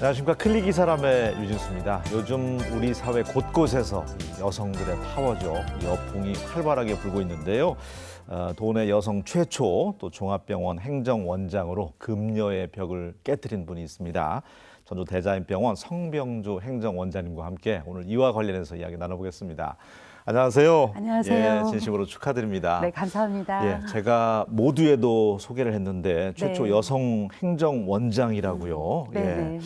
안녕하십니까. 클릭이 사람의 유진수입니다. 요즘 우리 사회 곳곳에서 여성들의 파워죠. 여풍이 활발하게 불고 있는데요. 도내 여성 최초 또 종합병원 행정원장으로 금녀의 벽을 깨뜨린 분이 있습니다. 전주 대자연병원 성병주 행정원장님과 함께 오늘 이와 관련해서 이야기 나눠보겠습니다. 안녕하세요. 안녕하세요. 예, 진심으로 축하드립니다. 네, 감사합니다. 예, 제가 모두에도 소개를 했는데 최초 네. 여성 행정원장이라고요. 네, 예. 네.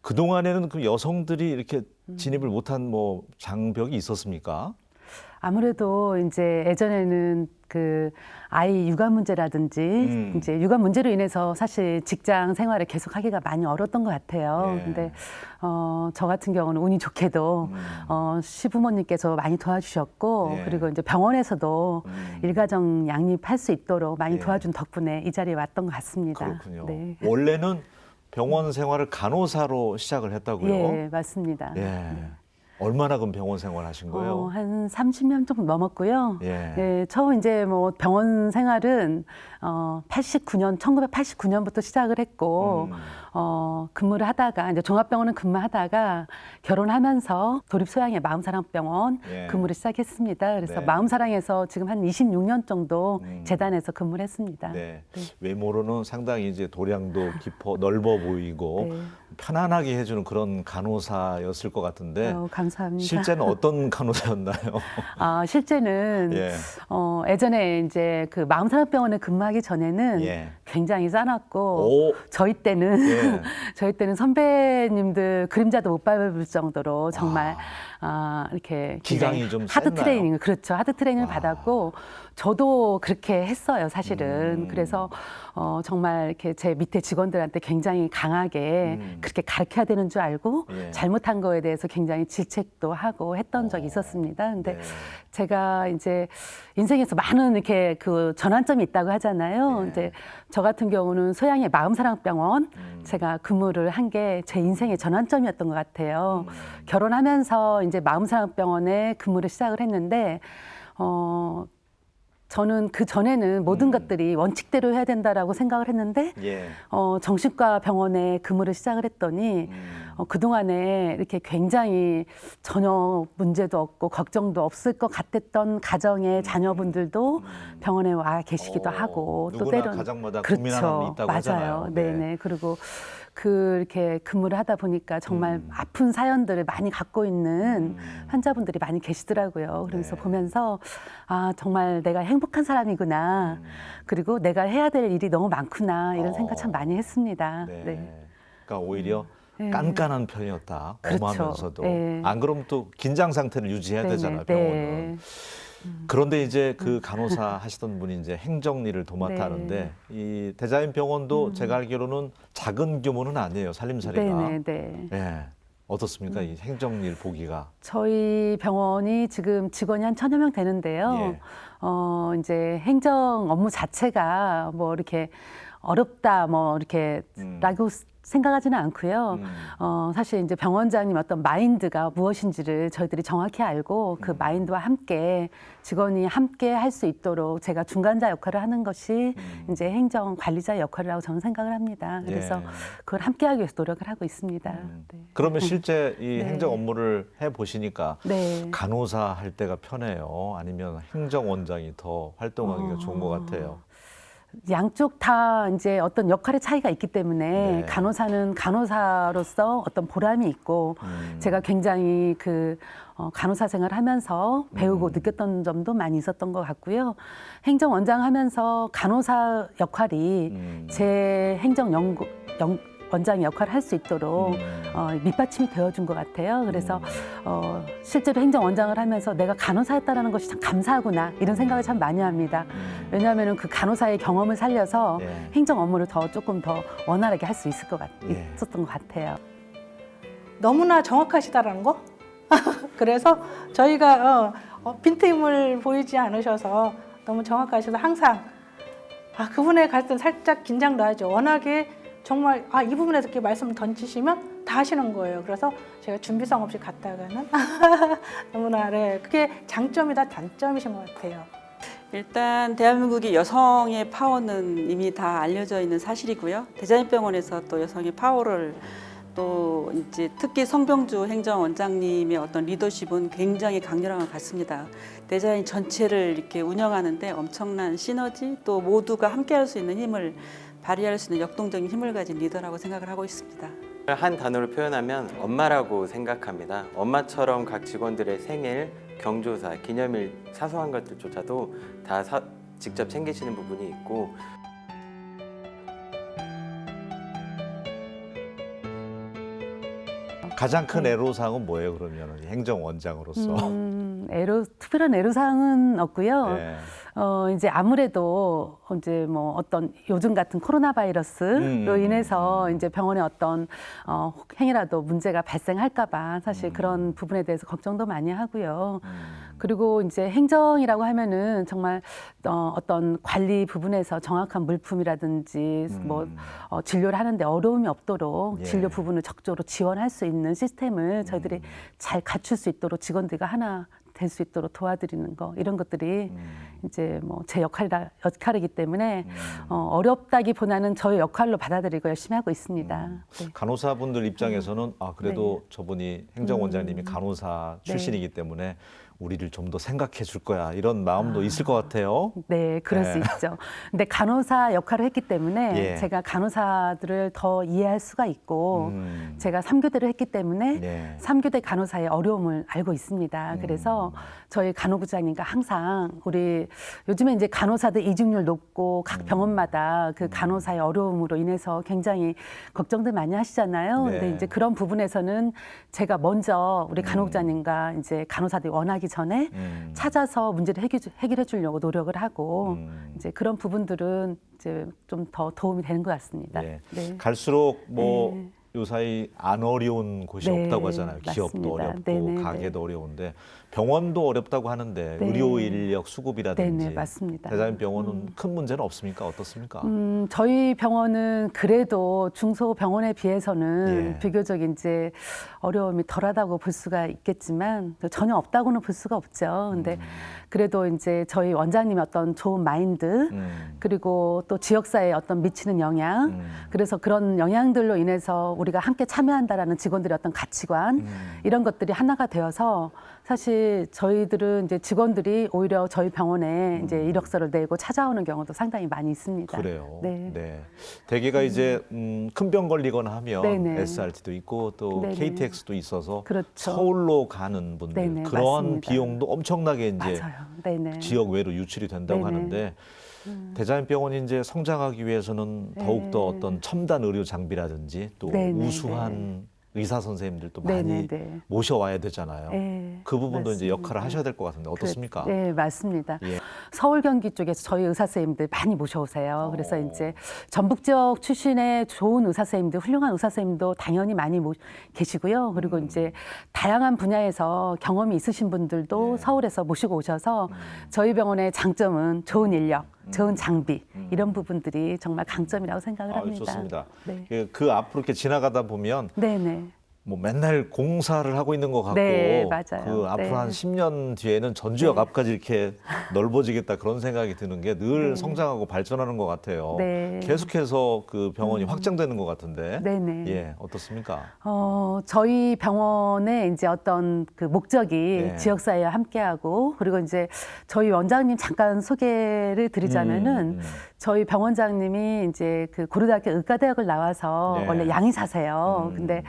그동안에는 그 여성들이 이렇게 진입을 못한 뭐 장벽이 있었습니까? 아무래도 이제 예전에는 그 아이 육아 문제라든지 이제 육아 문제로 인해서 사실 직장 생활을 계속하기가 많이 어려웠던 것 같아요. 예. 근데 저 같은 경우는 운이 좋게도 시부모님께서 많이 도와주셨고 예. 그리고 이제 병원에서도 일가정 양립할 수 있도록 많이 예. 도와준 덕분에 이 자리에 왔던 것 같습니다. 그렇군요. 네. 원래는 병원 생활을 간호사로 시작을 했다고요? 예, 맞습니다. 예. 얼마나 그럼 병원 생활 하신 거예요? 한 30년 조금 넘었고요. 예. 네, 처음 이제 뭐 병원 생활은 1989년부터 시작을 했고 근무를 하다가 이제 종합병원은 근무하다가 결혼하면서 도립소양의 마음사랑병원 예. 근무를 시작했습니다. 그래서 네. 마음사랑에서 지금 한 26년 정도 재단에서 근무를 했습니다. 네. 외모로는 상당히 이제 도량도 넓어 보이고 네. 편안하게 해주는 그런 간호사였을 것 같은데 감사합니다. 실제는 어떤 간호사였나요? 실제는 예. 예전에 이제 그 마음사랑병원에 근무하기 전에는 예. 굉장히 싸놨고 오. 저희 때는 예. 저희 때는 선배님들 그림자도 못 밟을 정도로 정말 이렇게 기강이 굉장히 좀 하드 셌나요? 트레이닝을 그렇죠. 하드 트레이닝을 받았고 저도 그렇게 했어요, 사실은. 그래서 정말 이렇게 제 밑에 직원들한테 굉장히 강하게 그렇게 가르쳐야 되는 줄 알고 예. 잘못한 거에 대해서 굉장히 질책도 하고 했던 적이 있었습니다. 근데 네. 제가 이제 인생에서 많은 이렇게 그 전환점이 있다고 하잖아요. 네. 이제 저 같은 경우는 소양의 마음사랑병원 제가 근무를 한 게 제 인생의 전환점이었던 것 같아요. 결혼하면서 이제 마음사랑병원에 근무를 시작을 했는데 저는 그 전에는 모든 것들이 원칙대로 해야 된다라고 생각을 했는데 예. 정신과 병원에 근무를 시작을 했더니 그동안에 이렇게 굉장히 전혀 문제도 없고 걱정도 없을 것 같았던 가정의 자녀분들도 병원에 와 계시기도 하고 또 누구나 때로는 가정마다 그렇죠. 고민하는 게 있다고 맞아요. 하잖아요. 네네. 그리고 그렇게 근무를 하다 보니까 정말 아픈 사연들을 많이 갖고 있는 환자분들이 많이 계시더라고요. 그러면서 네. 보면서 정말 내가 행복한 사람이구나. 그리고 내가 해야 될 일이 너무 많구나. 이런 생각 참 많이 했습니다. 네. 네. 그러니까 오히려 네. 깐깐한 편이었다. 그렇죠. 엄하면서도. 네. 안 그러면 또 긴장 상태를 유지해야 네네. 되잖아요, 네. 병원은. 그런데 이제 그 간호사 하시던 분이 이제 행정 일을 도맡아 네. 하는데 이 대자연병원도 제가 알기로는 작은 규모는 아니에요, 살림살이가. 네네. 예. 어떻습니까? 이 행정일 보기가. 저희 병원이 지금 직원이 한 1000여 명 되는데요. 예. 이제 행정 업무 자체가 뭐 이렇게 어렵다 뭐 이렇게 라고 생각하지는 않고요. 사실 이제 병원장님 어떤 마인드가 무엇인지를 저희들이 정확히 알고 그 마인드와 함께 직원이 함께 할 수 있도록 제가 중간자 역할을 하는 것이 이제 행정 관리자 역할이라고 저는 생각을 합니다. 그래서 예. 그걸 함께 하기 위해서 노력을 하고 있습니다. 네. 그러면 실제 이 네. 행정 업무를 해 보시니까 네. 간호사 할 때가 편해요? 아니면 행정원장이 더 활동하기가 좋은 것 같아요? 양쪽 다 이제 어떤 역할의 차이가 있기 때문에 네. 간호사는 간호사로서 어떤 보람이 있고 제가 굉장히 그 간호사 생활을 하면서 배우고 느꼈던 점도 많이 있었던 것 같고요. 행정원장 하면서 간호사 역할이 제 원장의 역할을 할 수 있도록 밑받침이 되어준 것 같아요. 그래서 실제로 행정원장을 하면서 내가 간호사였다라는 것이 참 감사하구나 이런 생각을 참 많이 합니다. 왜냐하면 그 간호사의 경험을 살려서 예. 행정 업무를 조금 더 원활하게 할 수 예. 있었던 것 같아요. 너무나 정확하시다라는 거. 그래서 저희가 빈틈을 보이지 않으셔서 너무 정확하셔서 항상 그분에 갈 땐 살짝 긴장도 하죠. 워낙에 정말 이 부분에서 이렇게 말씀 던지시면 다 하시는 거예요. 그래서 제가 준비성 없이 갔다가는 너무나 그게 장점이다 단점이신 것 같아요. 일단 대한민국의 여성의 파워는 이미 다 알려져 있는 사실이고요. 대자연병원에서 또 여성의 파워를 또 이제 특히 성병주 행정원장님의 어떤 리더십은 굉장히 강렬한 것 같습니다. 대자연 전체를 이렇게 운영하는데 엄청난 시너지 또 모두가 함께할 수 있는 힘을 발휘할 수 있는 역동적인 힘을 가진 리더라고 생각을 하고 있습니다. 한 단어로 표현하면 엄마라고 생각합니다. 엄마처럼 각 직원들의 생일, 경조사, 기념일 사소한 것들조차도 다 직접 챙기시는 부분이 있고 가장 큰 애로사항은 뭐예요? 그러면 행정원장으로서. 특별한 애로사항은 없고요. 네. 이제 아무래도 이제 뭐 어떤 요즘 같은 코로나 바이러스로 인해서 이제 병원에 어떤 혹행이라도 문제가 발생할까봐 사실 그런 부분에 대해서 걱정도 많이 하고요. 그리고 이제 행정이라고 하면은 정말 어떤 관리 부분에서 정확한 물품이라든지 뭐 진료를 하는데 어려움이 없도록 예. 진료 부분을 적극적으로 지원할 수 있는 시스템을 저희들이 잘 갖출 수 있도록 직원들과 하나 될 수 있도록 도와드리는 거 이런 것들이 이제 뭐 제 역할이기 때문에 어렵다기보다는 저의 역할로 받아들이고 열심히 하고 있습니다. 네. 간호사분들 입장에서는 아 그래도 저분이 행정원장님이 간호사 출신이기 때문에 우리를 좀 더 생각해 줄 거야 이런 마음도 있을 것 같아요. 네, 그럴 수 네. 있죠. 근데 간호사 역할을 했기 때문에 예. 제가 간호사들을 더 이해할 수가 있고 제가 3교대를 했기 때문에 네. 3교대 간호사의 어려움을 알고 있습니다. 그래서 저희 간호부장님과 항상 우리 요즘에 이제 간호사들 이직률 높고 각 병원마다 그 간호사의 어려움으로 인해서 굉장히 걱정들 많이 하시잖아요. 네. 근데 이제 그런 부분에서는 제가 먼저 우리 간호부장님과 이제 간호사들이 원하기 전에 찾아서 문제를 해결해 주려고 노력을 하고 이제 그런 부분들은 이제 좀 더 도움이 되는 것 같습니다. 예. 네. 갈수록 뭐 네. 요사이 안 어려운 곳이 네, 없다고 하잖아요. 기업도 맞습니다. 어렵고 네네, 가게도 어려운데 병원도 어렵다고 하는데 네. 의료 인력 수급이라든지 네네, 맞습니다. 대자연병원은 큰 문제는 없습니까? 어떻습니까? 저희 병원은 그래도 중소병원에 비해서는 예. 비교적 이제 어려움이 덜하다고 볼 수가 있겠지만 전혀 없다고는 볼 수가 없죠. 근데 그래도 이제 저희 원장님의 어떤 좋은 마인드 그리고 또 지역사회에 어떤 미치는 영향 그래서 그런 영향들로 인해서 우리가 함께 참여한다라는 직원들의 어떤 가치관 이런 것들이 하나가 되어서 사실 저희들은 이제 직원들이 오히려 저희 병원에 이제 이력서를 내고 찾아오는 경우도 상당히 많이 있습니다. 그래요. 네. 네. 대개가 이제 큰 병 걸리거나 하면 네네. SRT도 있고 또 네네. KTX도 있어서 그렇죠. 서울로 가는 분들 네네, 그런 맞습니다. 비용도 엄청나게 이제 맞아요. 네네. 지역 외로 유출이 된다고 네네. 하는데 대자연병원이 이제 성장하기 위해서는 더욱더 어떤 첨단 의료 장비라든지 또 네네, 우수한 의사 선생님들도 많이 네네네. 모셔와야 되잖아요. 네, 그 부분도 이제 맞습니다. 역할을 하셔야 될 것 같은데 어떻습니까? 네, 맞습니다. 예. 서울 경기 쪽에서 저희 의사 선생님들 많이 모셔오세요. 그래서 이제 전북 지역 출신의 좋은 의사 선생님들, 훌륭한 의사 선생님도 당연히 많이 계시고요. 그리고 이제 다양한 분야에서 경험이 있으신 분들도 서울에서 모시고 오셔서 저희 병원의 장점은 좋은 인력, 좋은 장비 이런 부분들이 정말 강점이라고 생각을 아, 합니다. 좋습니다. 네. 그 앞으로 이렇게 지나가다 보면 네네. 뭐 맨날 공사를 하고 있는 것 같고 네, 맞아요. 그 앞으로 네. 한 10년 뒤에는 전주역 앞까지 이렇게 넓어지겠다 그런 생각이 드는 게 늘 성장하고 발전하는 것 같아요. 네. 계속해서 그 병원이 확장되는 것 같은데 네네. 예 어떻습니까? 저희 병원의 이제 어떤 그 목적이 네. 지역사회와 함께하고 그리고 이제 저희 원장님 잠깐 소개를 드리자면은 저희 병원장님이 이제 그 고려대학교 의과대학을 나와서 네. 원래 양의사세요. 근데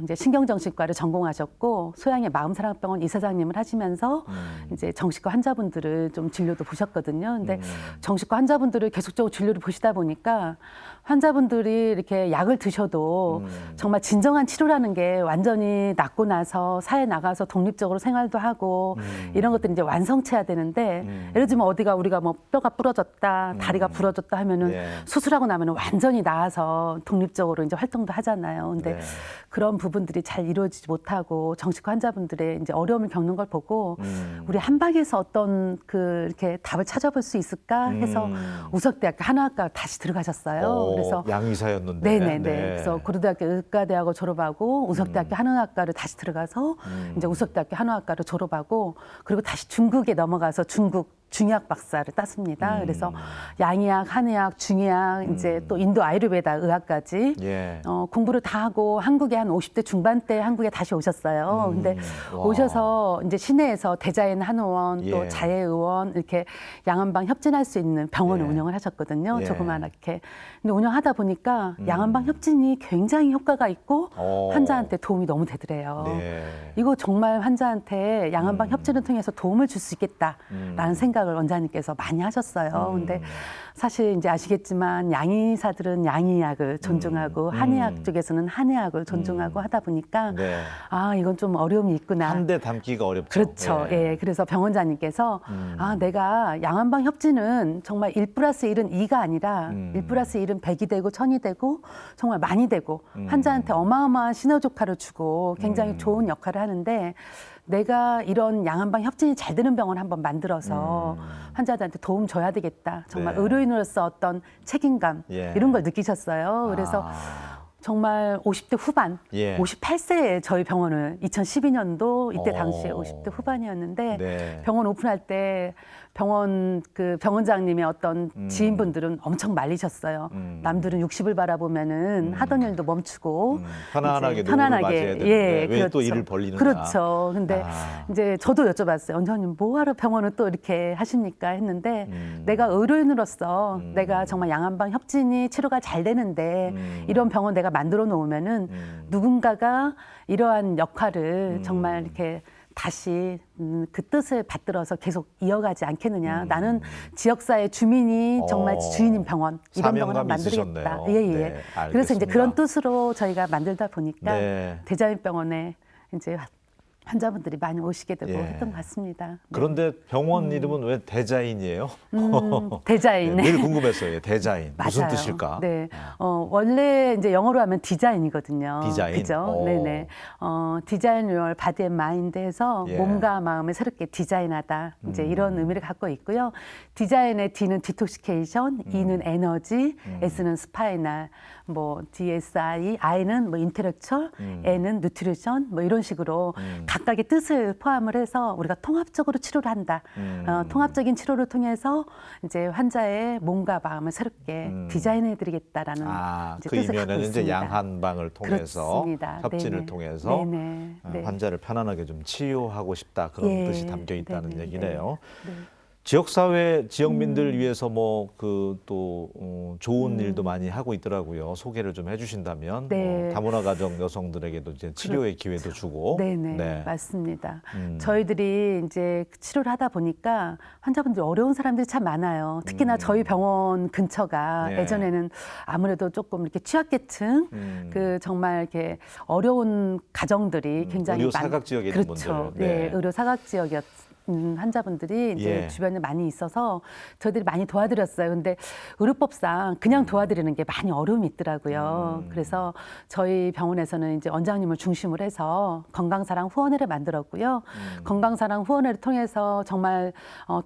이제 신경정신과를 전공하셨고 소양의 마음사랑병원 이사장님을 하시면서 이제 정신과 환자분들을 좀 진료도 보셨거든요. 근데 정신과 환자분들을 계속적으로 진료를 보시다 보니까 환자분들이 이렇게 약을 드셔도 정말 진정한 치료라는 게 완전히 낫고 나서 사회에 나가서 독립적으로 생활도 하고 이런 것들이 이제 완성체야 되는데 예를 들면 어디가 우리가 뭐 뼈가 부러졌다, 다리가 부러졌다 하면은 예. 수술하고 나면은 완전히 나아서 독립적으로 이제 활동도 하잖아요. 근데 네. 그런 부분들이 잘 이루어지지 못하고 정신과 환자분들의 이제 어려움을 겪는 걸 보고 우리 한방에서 어떤 그 이렇게 답을 찾아볼 수 있을까 해서 우석대학교 한의학과 다시 들어가셨어요. 그래서 양의사였는데 네네네. 네. 그래서 고려대학교 의과대학을 졸업하고 우석대학교 한의학과를 다시 들어가서 이제 우석대학교 한의학과를 졸업하고 그리고 다시 중국에 넘어가서 중국 중의학 박사를 땄습니다. 그래서 양의학, 한의학, 중의학, 이제 또 인도 아유르베다 의학까지 예. 공부를 다 하고 한국에 한 50대 중반 때 한국에 다시 오셨어요. 근데 와. 오셔서 이제 시내에서 대자연 한의원 또 예. 자예의원 이렇게 양한방 협진할 수 있는 병원을 예. 운영을 하셨거든요. 예. 조그맣게. 근데 운영하다 보니까 양한방 협진이 굉장히 효과가 있고 환자한테 도움이 너무 되더래요. 네. 이거 정말 환자한테 양한방 협진을 통해서 도움을 줄 수 있겠다라는 생각을 원장님께서 많이 하셨어요. 근데 사실 이제 아시겠지만 양의사들은 양의학을 존중하고 한의학 쪽에서는 한의학을 존중하고 하다 보니까 네. 아 이건 좀 어려움이 있구나. 한 대 담기가 어렵죠. 그렇죠. 예. 그래서 병원장님께서 아, 내가 양한방 협진은 정말 1+1은 2가 아니라 1+1은 100이 되고 1000이 되고 정말 많이 되고 환자한테 어마어마한 시너지 효과를 주고 굉장히 좋은 역할을 하는데 내가 이런 양한방 협진이 잘 되는 병원 한번 만들어서 환자들한테 도움 줘야 되겠다. 정말 네. 의료인으로서 어떤 책임감 예. 이런 걸 느끼셨어요. 그래서 정말 50대 후반, 예. 58세에 저희 병원을 2012년도 이때 당시에 어. 50대 후반이었는데 네. 병원 오픈할 때 병원 그 병원장님의 어떤 지인분들은 엄청 말리셨어요. 남들은 60을 바라보면은 하던 일도 멈추고 편안하게 이제 노후를 맞이해야 되는데 왜 또 일을 벌리느냐. 그렇죠. 근데 아. 이제 저도 여쭤봤어요. 원장님 뭐하러 병원을 또 이렇게 하십니까? 했는데 내가 의료인으로서 내가 정말 양한방 협진이 치료가 잘 되는데 이런 병원 내가 만들어 놓으면은 누군가가 이러한 역할을 정말 이렇게 다시 그 뜻을 받들어서 계속 이어가지 않겠느냐. 나는 지역사회 주민이 정말 주인인 병원 이런 병원을 사명감이 만들겠다. 있으셨네요. 예예. 네, 그래서 이제 알겠습니다. 그런 뜻으로 저희가 만들다 보니까 네. 대자연병원에 이제 환자분들이 많이 오시게 되고 예. 했던 것 같습니다. 네. 그런데 병원 이름은 왜 대자인이에요? 대자인. 네, 늘 궁금했어요. 대자인 무슨 맞아요. 뜻일까? 네, 원래 이제 영어로 하면 디자인이거든요. 디자인? 그죠? 오. 네네. 디자인 your body and mind에서 예. 몸과 마음을 새롭게 디자인하다. 이제 이런 의미를 갖고 있고요. 디자인의 D는 디톡시케이션, E는 에너지, S는 스파이널, 뭐 DSI, I는 뭐 인텔렉츄얼, N은 뉴트리션, 뭐 이런 식으로 각각의 뜻을 포함을 해서 우리가 통합적으로 치료를 한다. 통합적인 치료를 통해서 이제 환자의 몸과 마음을 새롭게 디자인해드리겠다라는 이제 그 뜻을 갖고 이면에는 이제 있습니다. 양한방을 통해서 그렇습니다. 협진을 네네. 통해서 네네. 네. 환자를 편안하게 좀 치유하고 싶다 그런 예. 뜻이 담겨 있다는 네네. 얘기네요. 네. 지역사회 지역민들 위해서 뭐 그 또 좋은 일도 많이 하고 있더라고요. 소개를 좀 해주신다면 네. 다문화 가정 여성들에게도 이제 치료의 기회도 주고. 네네, 네. 맞습니다. 저희들이 이제 치료를 하다 보니까 환자분들 어려운 사람들이 참 많아요. 특히나 저희 병원 근처가 네. 예전에는 아무래도 조금 이렇게 취약계층, 그 정말 이렇게 어려운 가정들이 굉장히 의료 사각 지역에 있는 그렇죠. 분들. 네, 네. 의료 사각 지역이었. 환자분들이 이제 예. 주변에 많이 있어서 저희들이 많이 도와드렸어요. 근데 의료법상 그냥 도와드리는 게 많이 어려움이 있더라고요. 그래서 저희 병원에서는 이제 원장님을 중심으로 해서 건강사랑 후원회를 만들었고요. 건강사랑 후원회를 통해서 정말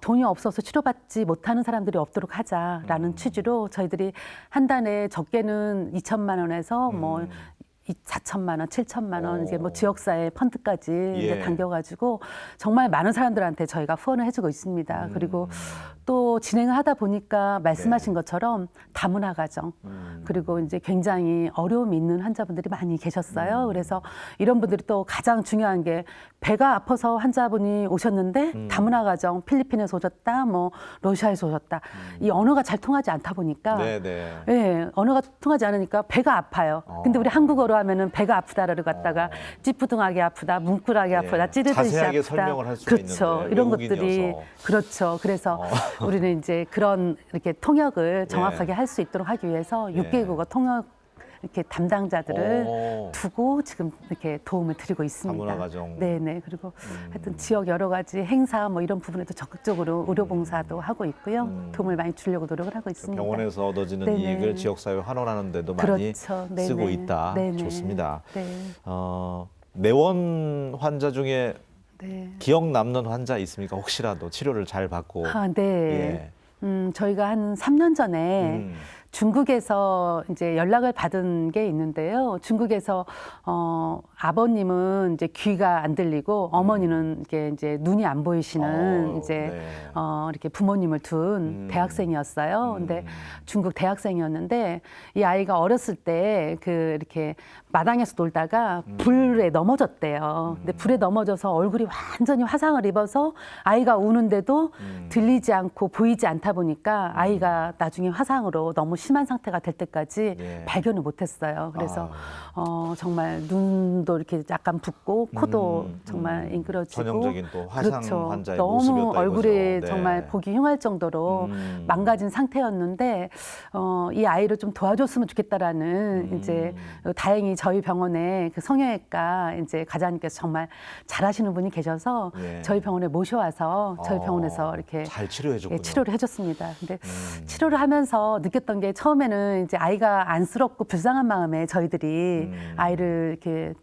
돈이 없어서 치료받지 못하는 사람들이 없도록 하자라는 취지로 저희들이 한 달에 적게는 2천만 원에서 뭐 4천만 원, 7천만 원, 이제 뭐 지역사회 펀드까지 이제 예. 당겨가지고 정말 많은 사람들한테 저희가 후원을 해주고 있습니다. 그리고 또 진행을 하다 보니까 말씀하신 것처럼 다문화 가정 그리고 이제 굉장히 어려움이 있는 환자분들이 많이 계셨어요. 그래서 이런 분들이 또 가장 중요한 게 배가 아파서 환자분이 오셨는데 다문화 가정 필리핀에서 오셨다, 뭐 러시아에서 오셨다. 이 언어가 잘 통하지 않다 보니까 네네. 예, 언어가 통하지 않으니까 배가 아파요. 근데 우리 한국어로 하면은 배가 아프다를 갖다가 찌뿌둥하게 아프다, 뭉클하게 아프다, 찌르듯이 자세하게 아프다. 설명을 할 수가 그렇죠. 있는데, 이런 외국인이어서. 것들이 그렇죠. 그래서 우리는 이제 그런 이렇게 통역을 정확하게 할 수 있도록 하기 위해서 예. 6개국어 통역 이렇게 담당자들을 오. 두고 지금 이렇게 도움을 드리고 있습니다. 다문화 가정. 네네. 그리고 하여튼 지역 여러 가지 행사 뭐 이런 부분에도 적극적으로 의료봉사도 하고 있고요. 도움을 많이 주려고 노력을 하고 있습니다. 병원에서 얻어지는 네네. 이익을 지역사회 환원하는 데도 많이 그렇죠. 네네. 쓰고 있다. 네네. 좋습니다. 네. 내원 환자 중에 네. 기억 남는 환자 있습니까? 혹시라도 치료를 잘 받고. 아, 네. 예. 저희가 한 3년 전에 중국에서 이제 연락을 받은 게 있는데요. 중국에서 아버님은 이제 귀가 안 들리고 어머니는 이게 눈이 안 보이시는 이제 네. 이렇게 부모님을 둔 대학생이었어요. 근데 중국 대학생이었는데 이 아이가 어렸을 때 그 이렇게 마당에서 놀다가 불에 넘어졌대요. 근데 불에 넘어져서 얼굴이 완전히 화상을 입어서 아이가 우는데도 들리지 않고 보이지 않다 보니까 아이가 나중에 화상으로 너무 심한 상태가 될 때까지 예. 발견을 못했어요. 그래서 정말 눈도 이렇게 약간 붓고 코도 정말 잉그러지고 전형적인 또 화상 그렇죠. 환자의 너무 모습이었다 얼굴이 이거죠. 네. 정말 보기 흉할 정도로 망가진 상태였는데 이 아이를 좀 도와줬으면 좋겠다라는 이제 다행히 저희 병원에 그 성형외과 이제 과장님께서 정말 잘하시는 분이 계셔서 예. 저희 병원에 모셔와서 저희 병원에서 이렇게 잘 치료해줬군요. 예, 치료를 해줬습니다. 근데 치료를 하면서 느꼈던 게 처음에는 이제 아이가 안쓰럽고 불쌍한 마음에 저희들이 아이를 이렇게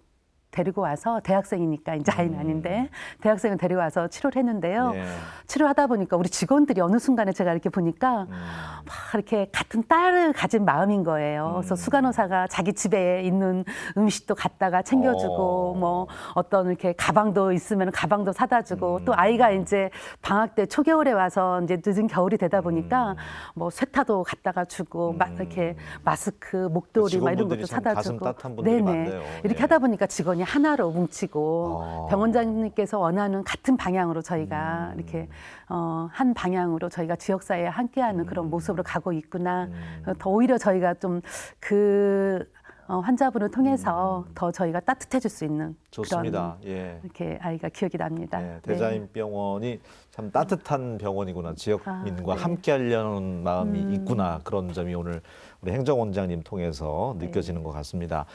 데리고 와서 대학생이니까 이제 아이는 아닌데 대학생을 데려와서 치료를 했는데요. 예. 치료하다 보니까 우리 직원들이 어느 순간에 제가 이렇게 보니까 막 이렇게 같은 딸을 가진 마음인 거예요. 그래서 수간호사가 자기 집에 있는 음식도 갖다가 챙겨주고 뭐 어떤 이렇게 가방도 있으면 가방도 사다 주고 또 아이가 이제 방학 때 초겨울에 와서 이제 늦은 겨울이 되다 보니까 뭐 쇠타도 갖다가 주고 이렇게 마스크, 목도리 막 이런 직원분들이 것도 참 사다 가슴 주고 따뜻한 분들이 많네요. 이렇게 예. 하다 보니까 직원이 하나로 뭉치고 병원장님께서 원하는 같은 방향으로 저희가 이렇게 한 방향으로 저희가 지역사회에 함께하는 그런 모습으로 가고 있구나. 더 오히려 저희가 좀 그 환자분을 통해서 더 저희가 따뜻해질 수 있는 좋습니다. 그런 예. 이렇게 아이가 기억이 납니다. 네, 대자인병원이 참 따뜻한 병원이구나. 지역민과 함께하려는 마음이 있구나. 그런 점이 오늘 우리 행정원장님 통해서 느껴지는 것 같습니다.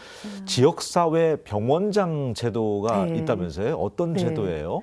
지역사회 병원장 제도가 네. 있다면서요? 어떤 네. 제도예요?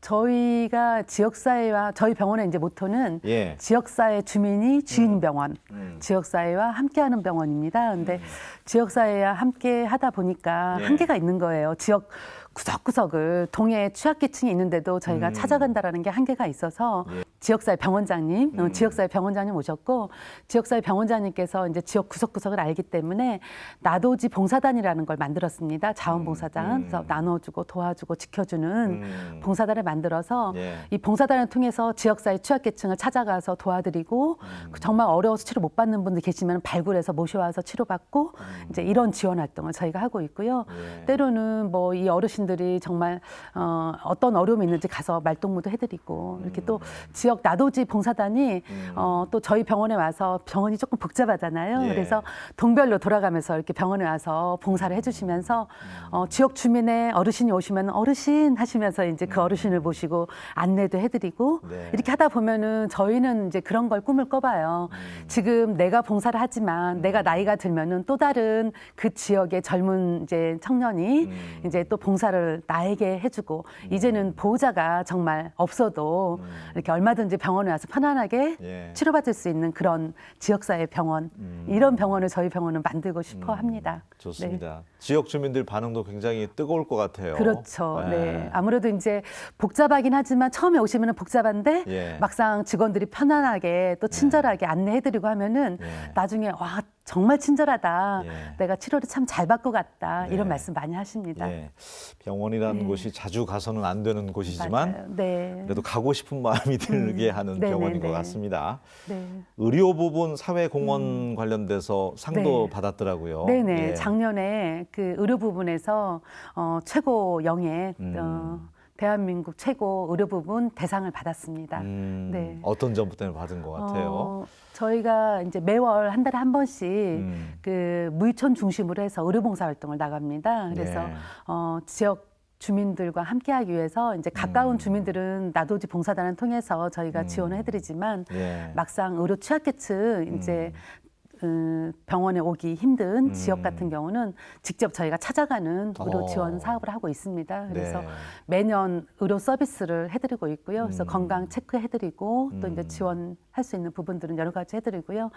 저희가 지역사회와 저희 병원의 이제 모토는 예. 지역사회 주민이 주인 병원, 지역사회와 함께하는 병원입니다. 근데 지역사회와 함께 하다 보니까 예. 한계가 있는 거예요. 지역 구석구석을 동해 취약계층이 있는데도 저희가 찾아간다라는 게 한계가 있어서 지역사회 병원장님, 지역사회 병원장님 오셨고 지역사회 병원장님께서 이제 지역 구석구석을 알기 때문에 나도지 봉사단이라는 걸 만들었습니다. 자원봉사단, 그래서 나눠주고 도와주고 지켜주는 봉사단을 만들어서 예. 이 봉사단을 통해서 지역사회 취약계층을 찾아가서 도와드리고 정말 어려워서 치료 못 받는 분들 계시면 발굴해서 모셔와서 치료받고 이제 이런 지원 활동을 저희가 하고 있고요. 예. 때로는 뭐 이 어르신들이 정말 어떤 어려움이 있는지 가서 말동무도 해드리고 이렇게 또 지역 나도지 봉사단이 또 저희 병원에 와서 병원이 조금 복잡하잖아요. 예. 그래서 동별로 돌아가면서 이렇게 병원에 와서 봉사를 해주시면서 지역 주민의 어르신이 오시면 어르신 하시면서 이제 그 어르신을 모시고 안내도 해드리고 네. 이렇게 하다 보면은 저희는 이제 그런 걸 꿈을 꿔봐요. 지금 내가 봉사를 하지만 내가 나이가 들면은 또 다른 그 지역의 젊은 이제 청년이 이제 또 봉사를 나에게 해주고 이제는 보호자가 정말 없어도 이렇게 얼마든지 병원에 와서 편안하게 예. 치료받을 수 있는 그런 지역사회 병원 이런 병원을 저희 병원은 만들고 싶어 합니다. 좋습니다. 지역 주민들 반응도 굉장히 뜨거울 것 같아요. 그렇죠. 네. 아무래도 이제 복잡하긴 하지만 처음에 오시면 복잡한데 예. 막상 직원들이 편안하게 또 친절하게 안내해드리고 하면은 예. 나중에 와 정말 친절하다. 예. 내가 치료를 참 잘 받고 갔다. 네. 이런 말씀 많이 하십니다. 예. 병원이라는 곳이 자주 가서는 안 되는 곳이지만 맞아요. 네. 그래도 가고 싶은 마음이 들게 하는 네네네. 병원인 것 같습니다. 네. 의료 부분 사회공헌 관련돼서 상도 네. 받았더라고요. 네네. 예. 작년에 그 의료 부분에서 최고 영예 대한민국 최고 의료 부분 대상을 받았습니다. 네. 어떤 점 때문에 받은 것 같아요? 저희가 이제 매월 한 달에 한 번씩 그 무의촌 중심으로 해서 의료봉사 활동을 나갑니다. 그래서 예. 지역 주민들과 함께하기 위해서 이제 가까운 주민들은 나도지 봉사단을 통해서 저희가 지원을 해드리지만 예. 막상 의료 취약계층 이제 병원에 오기 힘든 지역 같은 경우는 직접 저희가 찾아가는 의료 지원 사업을 하고 있습니다. 그래서 네. 매년 의료 서비스를 해드리고 있고요. 그래서 건강 체크해드리고 또 이제 지원할 수 있는 부분들은 여러 가지 해드리고요.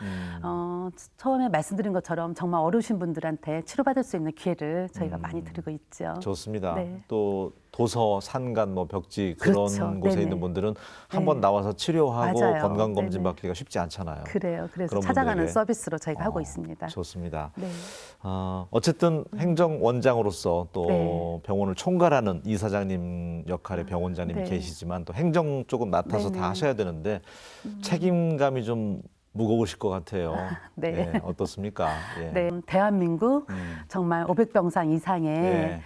처음에 말씀드린 것처럼 정말 어려우신 분들한테 치료받을 수 있는 기회를 저희가 많이 드리고 있죠. 좋습니다. 네. 또 도서, 산간, 뭐 벽지 그런 그렇죠. 곳에 네네. 있는 분들은 네. 한번 나와서 치료하고 맞아요. 건강 검진 네네. 받기가 쉽지 않잖아요. 그래요. 그래서 그런 찾아가는 분들에게. 서비스로 저희가 하고 있습니다. 좋습니다. 네. 어쨌든 행정원장으로서 또 네. 병원을 총괄하는 이사장님 역할의 병원장님이 네. 계시지만 또 행정 쪽은 맡아서 네네. 다 하셔야 되는데 책임감이 좀 무거우실 것 같아요. 네. 예, 어떻습니까? 예. 네, 대한민국 정말 500병상 이상의 네.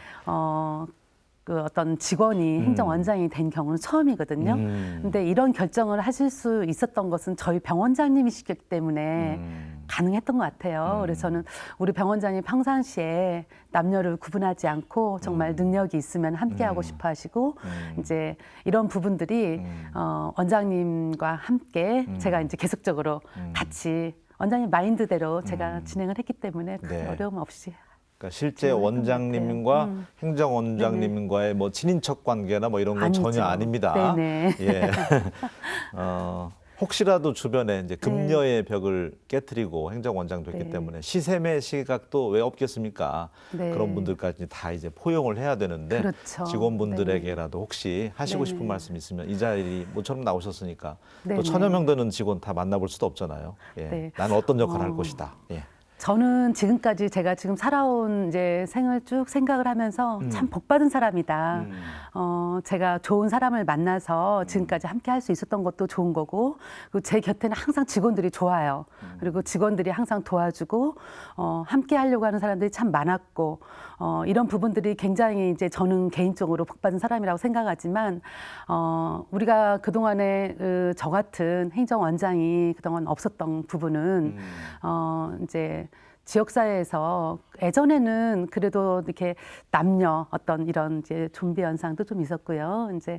그 어떤 직원이 행정원장이 된 경우는 처음이거든요. 근데 이런 결정을 하실 수 있었던 것은 저희 병원장님이시기 때문에 가능했던 것 같아요. 그래서 저는 우리 병원장님 평상시에 남녀를 구분하지 않고 정말 능력이 있으면 함께하고 싶어 하시고 이제 이런 부분들이 원장님과 함께 제가 이제 계속적으로 같이 원장님 마인드대로 제가 진행을 했기 때문에 큰 네. 어려움 없이 그러니까 실제 진행을 했던 것 원장님과 같아요. 행정원장님과의 뭐 친인척 관계나 뭐 이런 건 아니죠. 전혀 아닙니다. 네네. 예. 혹시라도 주변에 이제 금녀의 벽을 깨뜨리고 행정원장도 했기 네. 때문에 시샘의 시각도 왜 없겠습니까? 네. 그런 분들까지 다 이제 포용을 해야 되는데 그렇죠. 직원분들에게라도 혹시 하시고 네네. 싶은 말씀 있으면 이 자리 모처럼 나오셨으니까 또 네네. 1000여 명 되는 직원 다 만나볼 수도 없잖아요. 예. 네. 나는 어떤 역할을 할 것이다. 예. 저는 지금까지 제가 지금 살아온 이제 생을 쭉 생각을 하면서 참 복받은 사람이다. 제가 좋은 사람을 만나서 지금까지 함께 할 수 있었던 것도 좋은 거고, 그리고 제 곁에는 항상 직원들이 좋아요. 그리고 직원들이 항상 도와주고, 함께 하려고 하는 사람들이 참 많았고, 이런 부분들이 굉장히 이제 저는 개인적으로 복받은 사람이라고 생각하지만, 우리가 그동안에 저 같은 행정원장이 그동안 없었던 부분은, 이제 지역사회에서 예전에는 그래도 이렇게 남녀 어떤 이런 이제 좀비 현상도 좀 있었고요. 이제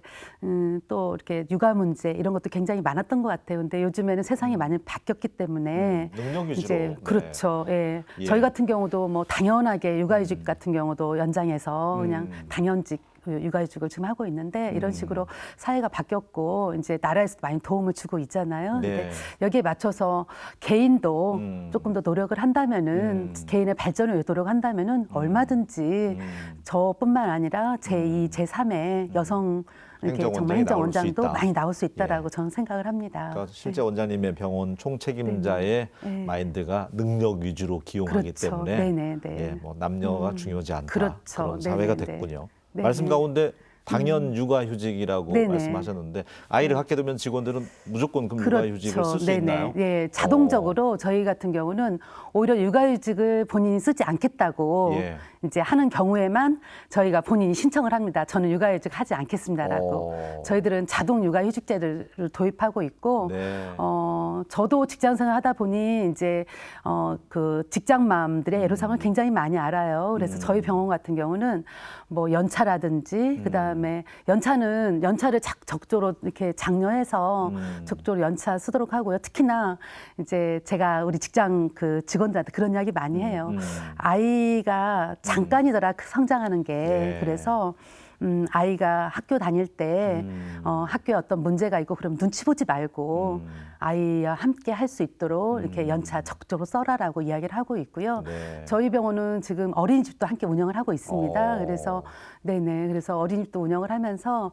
또 이렇게 육아 문제 이런 것도 굉장히 많았던 것 같아요. 근데 요즘에는 세상이 많이 바뀌었기 때문에 능력 위주로. 이제 네. 그렇죠. 예. 예. 저희 같은 경우도 뭐 당연하게 육아휴직 같은 경우도 연장해서 그냥 당연직 육아휴직을 지금 하고 있는데 이런 식으로 사회가 바뀌었고 이제 나라에서 많이 도움을 주고 있잖아요. 네. 근데 여기에 맞춰서 개인도 조금 더 노력을 한다면은 개인의 발전을 위해 노력한다면은 얼마든지 저뿐만 아니라 제2, 제3의 여성 이렇게 정말 행정원장이 나올 수 행정원장도 있다. 많이 나올 수 있다라고 저는 생각을 합니다. 그러니까 실제 원장님의 병원 총책임자의 네. 마인드가 능력 위주로 기용하기 그렇죠. 때문에 네네, 네. 예, 뭐 남녀가 중요하지 않다. 그렇죠. 그런 사회가 네네, 됐군요. 네. 말씀 가운데 당연 육아휴직이라고 네네. 말씀하셨는데 아이를 갖게 되면 직원들은 무조건 그럼 육아휴직을 쓸 수 네네. 있나요? 예, 자동적으로 저희 같은 경우는 오히려 육아휴직을 본인이 쓰지 않겠다고 예. 이제 하는 경우에만 저희가 본인이 신청을 합니다. 저는 육아휴직 하지 않겠습니다라고. 저희들은 자동 육아휴직제를 도입하고 있고, 네. 저도 직장생활 하다 보니 이제 그 직장맘들의 애로사항을 굉장히 많이 알아요. 그래서 저희 병원 같은 경우는 뭐 연차라든지 그다음에 연차를 적조로 이렇게 장려해서 적조로 연차 쓰도록 하고요. 특히나 이제 제가 우리 직장 그 직원들한테 그런 이야기 많이 해요. 아이가 잠깐이더라 성장하는 게. 네. 그래서 아이가 학교 다닐 때 학교에 어떤 문제가 있고 그럼 눈치 보지 말고 아이와 함께 할 수 있도록 이렇게 연차 적극적으로 써라라고 이야기를 하고 있고요. 네. 저희 병원은 지금 어린이집도 함께 운영을 하고 있습니다. 그래서 그래서 어린이집도 운영을 하면서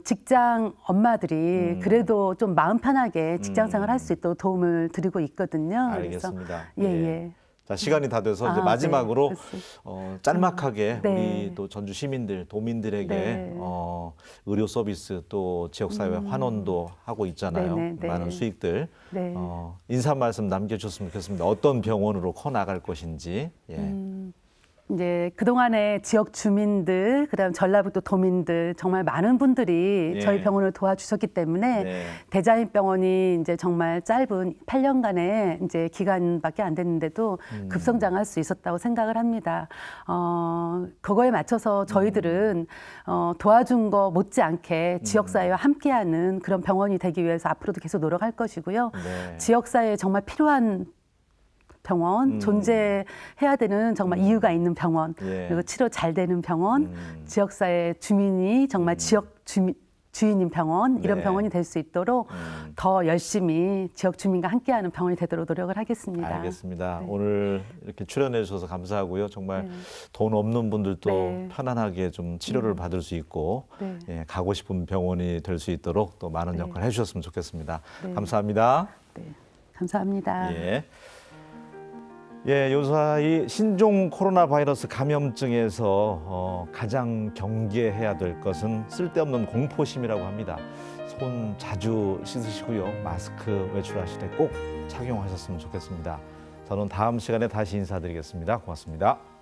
직장 엄마들이 그래도 좀 마음 편하게 직장생활 할 수 있도록 도움을 드리고 있거든요. 알겠습니다. 그래서 예. 자, 시간이 다 돼서 이제 아, 마지막으로 네. 짤막하게 네. 우리 또 전주 시민들, 도민들에게 네. 의료 서비스 또 지역사회 환원도 하고 있잖아요. 네, 네, 네. 많은 수익들. 네. 인사 말씀 남겨주셨으면 좋겠습니다. 어떤 병원으로 커 나갈 것인지. 예. 이제 그동안에 지역 주민들, 그다음 전라북도 도민들 정말 많은 분들이 예. 저희 병원을 도와주셨기 때문에 네. 대자인병원이 이제 정말 짧은 8년간의 이제 기간밖에 안 됐는데도 급성장할 수 있었다고 생각을 합니다. 그거에 맞춰서 저희들은 도와준 거 못지않게 지역사회와 함께하는 그런 병원이 되기 위해서 앞으로도 계속 노력할 것이고요. 네. 지역사회에 정말 필요한 병원, 존재해야 되는 정말 이유가 있는 병원, 예. 그리고 치료 잘 되는 병원, 지역사회 주민이 정말 주인인 병원 이런 네. 병원이 될 수 있도록 더 열심히 지역 주민과 함께하는 병원이 되도록 노력을 하겠습니다. 알겠습니다. 네. 오늘 이렇게 출연해 주셔서 감사하고요. 정말 돈 없는 분들도 네. 편안하게 좀 치료를 받을 수 있고 네. 예, 가고 싶은 병원이 될 수 있도록 또 많은 네. 역할을 해주셨으면 좋겠습니다. 네. 감사합니다. 네. 감사합니다. 예. 예, 요사이 신종 코로나 바이러스 감염증에서 가장 경계해야 될 것은 쓸데없는 공포심이라고 합니다. 손 자주 씻으시고요. 마스크 외출하실 때 꼭 착용하셨으면 좋겠습니다. 저는 다음 시간에 다시 인사드리겠습니다. 고맙습니다.